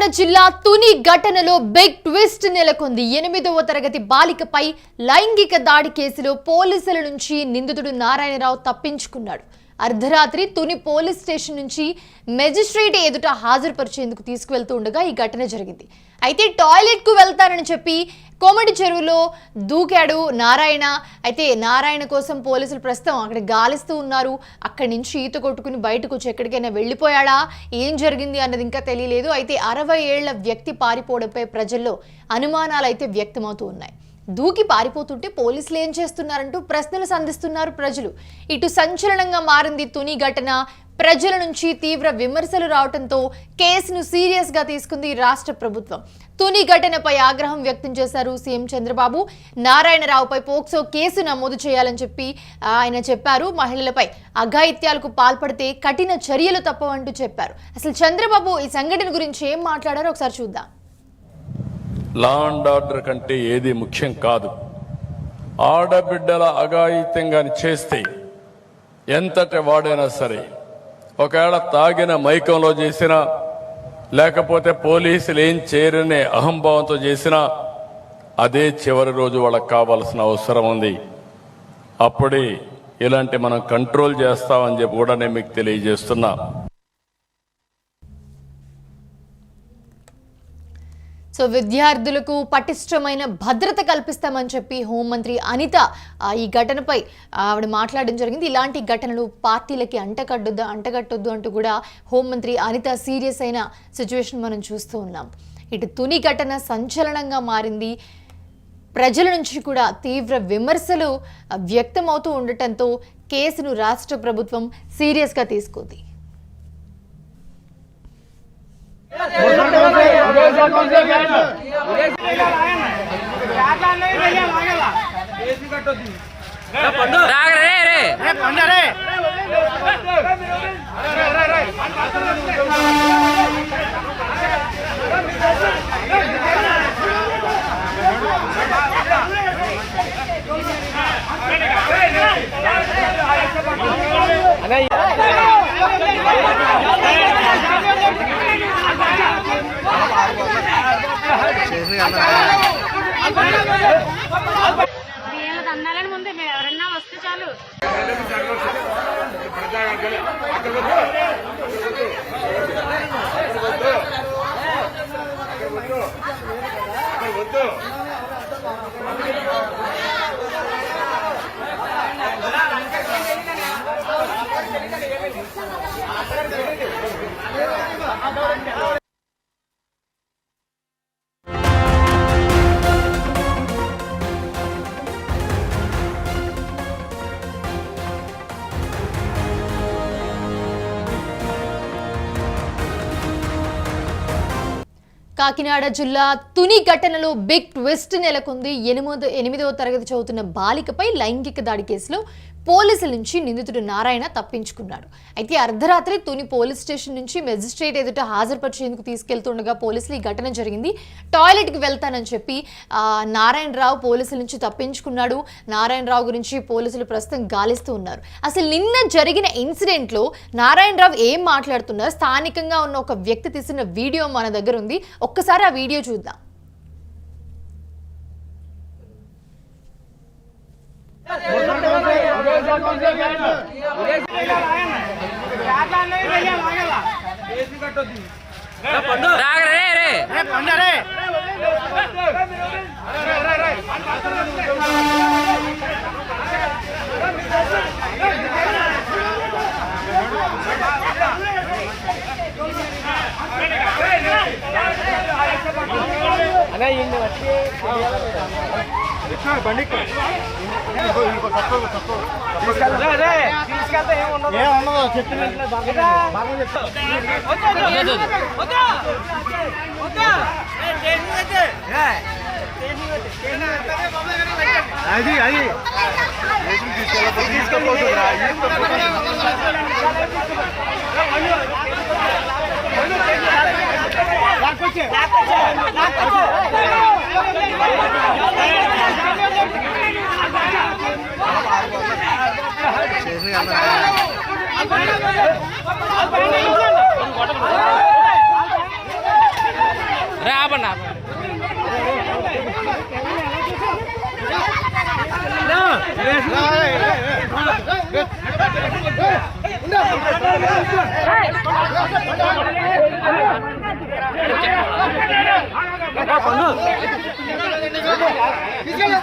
కాకినాడ జిల్లా తుని ఘటనలో big twist నెలకొంది. 8వ తరగతి బాలికపై లైంగిక దాడి కేసులో పోలీసుల నుంచి నిందితుడు నారాయణరావు తప్పించుకున్నాడు. అర్ధరాత్రి తుని పోలీస్ స్టేషన్ నుంచి మెజిస్ట్రేట్ ఎదుట హాజరుపరిచేందుకు తీసుకువెళ్తూ ఉండగా ఈ ఘటన జరిగింది. అయితే టాయిలెట్ కు వెళ్తానని చెప్పి కోమటి చెరువులో దూకాడు నారాయణ. అయితే నారాయణ కోసం పోలీసులు ప్రస్తుతం అక్కడ గాలిస్తూ ఉన్నారు. అక్కడి నుంచి ఈత కొట్టుకుని బయటకు వచ్చి ఎక్కడికైనా వెళ్ళిపోయాడా, ఏం జరిగింది అన్నది ఇంకా తెలియలేదు. అయితే 60 ఏళ్ల వ్యక్తి పారిపోవడంపై ప్రజల్లో అనుమానాలు అయితే వ్యక్తమవుతూ ఉన్నాయి. దూకి పారిపోతుంటే పోలీసులు ఏం చేస్తున్నారంటూ ప్రశ్నలు సంధిస్తున్నారు ప్రజలు. ఇటు సంచలనంగా మారింది తుని ఘటన. ప్రజల నుంచి తీవ్ర విమర్శలు రావడంతో కేసును సీరియస్ గా తీసుకుంది రాష్ట్ర ప్రభుత్వం. తుని ఘటనపై ఆగ్రహం వ్యక్తం చేశారు సీఎం చంద్రబాబు. నారాయణరావుపై పోక్సో కేసు నమోదు చేయాలని చెప్పి ఆయన చెప్పారు. మహిళలపై అఘాయిత్యాలకు పాల్పడితే కఠిన చర్యలు తప్పవంటూ చెప్పారు. అసలు చంద్రబాబు ఈ సంఘటన గురించి ఏం మాట్లాడారో ఒకసారి చూద్దాం. లా అండ్ ఆర్డర్ కంటే ఏది ముఖ్యం కాదు. ఆడబిడ్డల అఘాయిత్యంగా చేస్తే ఎంతటి వాడైనా సరే, ఒకవేళ తాగిన మైకంలో చేసినా, లేకపోతే పోలీసులు ఏం చేయరనే అహంభావంతో చేసినా, అదే చివరి రోజు వాళ్ళకి కావాల్సిన అవసరం ఉంది. అప్పుడే ఇలాంటి మనం కంట్రోల్ చేస్తామని చెప్పి కూడా నేను మీకు తెలియజేస్తున్నా. సో విద్యార్థులకు పటిష్టమైన భద్రత కల్పిస్తామని చెప్పి హోంమంత్రి అనిత ఈ ఘటనపై ఆవిడ మాట్లాడడం జరిగింది. ఇలాంటి ఘటనలు పార్టీలకి అంటగట్టొద్దు అంటూ కూడా హోంమంత్రి అనిత సీరియస్ అయిన సిచ్యువేషన్ మనం చూస్తూ ఉన్నాం. ఇటు తుని ఘటన సంచలనంగా మారింది. ప్రజల నుంచి కూడా తీవ్ర విమర్శలు వ్యక్తమవుతూ ఉండటంతో కేసును రాష్ట్ర ప్రభుత్వం సీరియస్గా తీసుకుంది. అన్నాలని ముందే మేము ఎవరన్నా వస్తే చాలు. కాకినాడ జిల్లా తుని ఘటనలో బిగ్ ట్విస్ట్ నెలకొంది. 8వ తరగతి చదువుతున్న బాలికపై లైంగిక దాడి కేసులో పోలీసుల నుంచి నిందితుడు నారాయణ తప్పించుకున్నాడు. అయితే అర్ధరాత్రి తుని పోలీస్ స్టేషన్ నుంచి మెజిస్ట్రేట్ ఎదుట హాజరుపరిచేందుకు తీసుకెళ్తుండగా పోలీసులు ఈ ఘటన జరిగింది. టాయిలెట్కి వెళ్తానని చెప్పి నారాయణరావు పోలీసుల నుంచి తప్పించుకున్నాడు. నారాయణరావు గురించి పోలీసులు ప్రస్తుతం గాలిస్తూ ఉన్నారు. అసలు నిన్న జరిగిన ఇన్సిడెంట్లో నారాయణరావు ఏం మాట్లాడుతున్నారు, స్థానికంగా ఉన్న ఒక వ్యక్తి తీసిన వీడియో మన దగ్గర ఉంది. ఒక్కసారి ఆ వీడియో చూద్దాం. ఆపండి తీసుకెళ్ళి